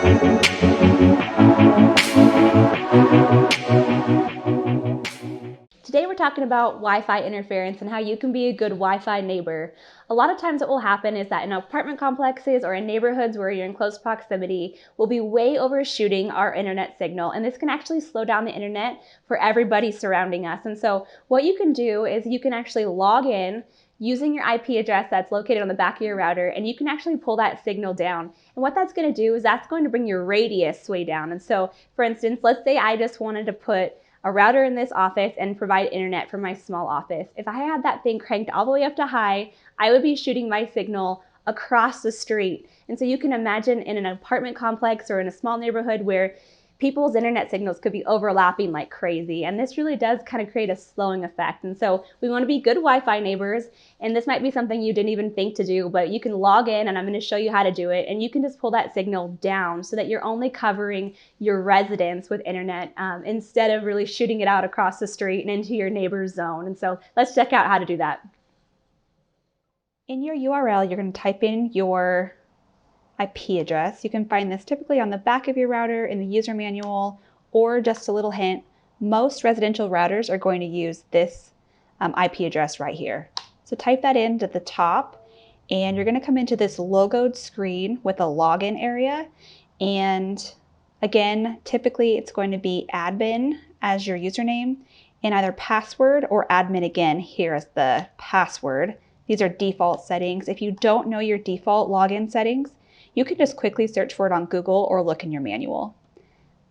Today we're talking about Wi-Fi interference and how you can be a good Wi-Fi neighbor. A lot of times what will happen is that in apartment complexes or in neighborhoods where you're in close proximity, we'll be way overshooting our internet signal, and this can actually slow down the internet for everybody surrounding us. And so what you can do is you can actually log in using your IP address that's located on the back of your router, and you can actually pull that signal down. And what that's going to do is that's going to bring your radius way down. And so, for instance, let's say I just wanted to put a router in this office and provide internet for my small office. If I had that thing cranked all the way up to high, I would be shooting my signal across the street. And so you can imagine in an apartment complex or in a small neighborhood where people's internet signals could be overlapping like crazy. And this really does kind of create a slowing effect. And so we want to be good Wi-Fi neighbors. And this might be something you didn't even think to do, but you can log in and I'm going to show you how to do it. And you can just pull that signal down so that you're only covering your residence with internet instead of really shooting it out across the street and into your neighbor's zone. And so let's check out how to do that. In your URL, you're going to type in your IP address. You can find this typically on the back of your router in the user manual, or just a little hint, most residential routers are going to use this IP address right here. So type that in at the top, and you're going to come into this logoed screen with a login area. And again, typically it's going to be admin as your username, and either password or admin again here as the password. These are default settings. If you don't know your default login settings, you can just quickly search for it on Google or look in your manual.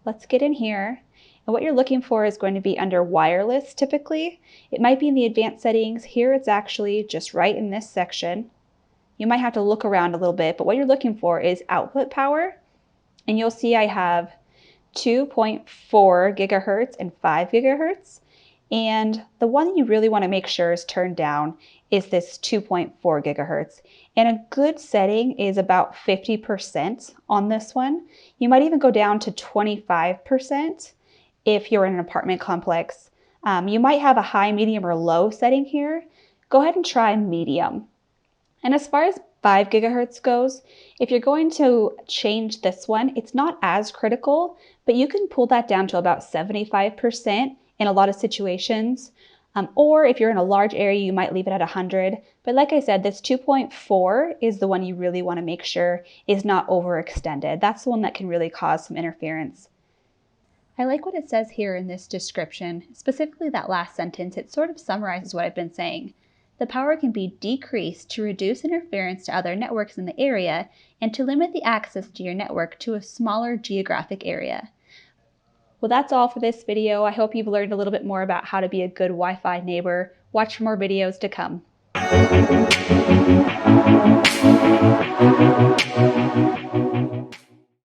Let's get in here. And what you're looking for is going to be under wireless typically. It might be in the advanced settings. Here it's actually just right in this section. You might have to look around a little bit, but what you're looking for is output power. And you'll see I have 2.4 gigahertz and 5 gigahertz. And the one you really want to make sure is turned down is this 2.4 gigahertz. And a good setting is about 50% on this one. You might even go down to 25% if you're in an apartment complex. You might have a high, medium, or low setting here. Go ahead and try medium. And as far as 5 gigahertz goes, if you're going to change this one, it's not as critical, but you can pull that down to about 75% in a lot of situations. Or if you're in a large area, you might leave it at 100. But like I said, this 2.4 is the one you really want to make sure is not overextended. That's the one that can really cause some interference. I like what it says here in this description, specifically that last sentence. It sort of summarizes what I've been saying. The power can be decreased to reduce interference to other networks in the area and to limit the access to your network to a smaller geographic area. Well, that's all for this video. I hope you've learned a little bit more about how to be a good Wi-Fi neighbor. Watch for more videos to come.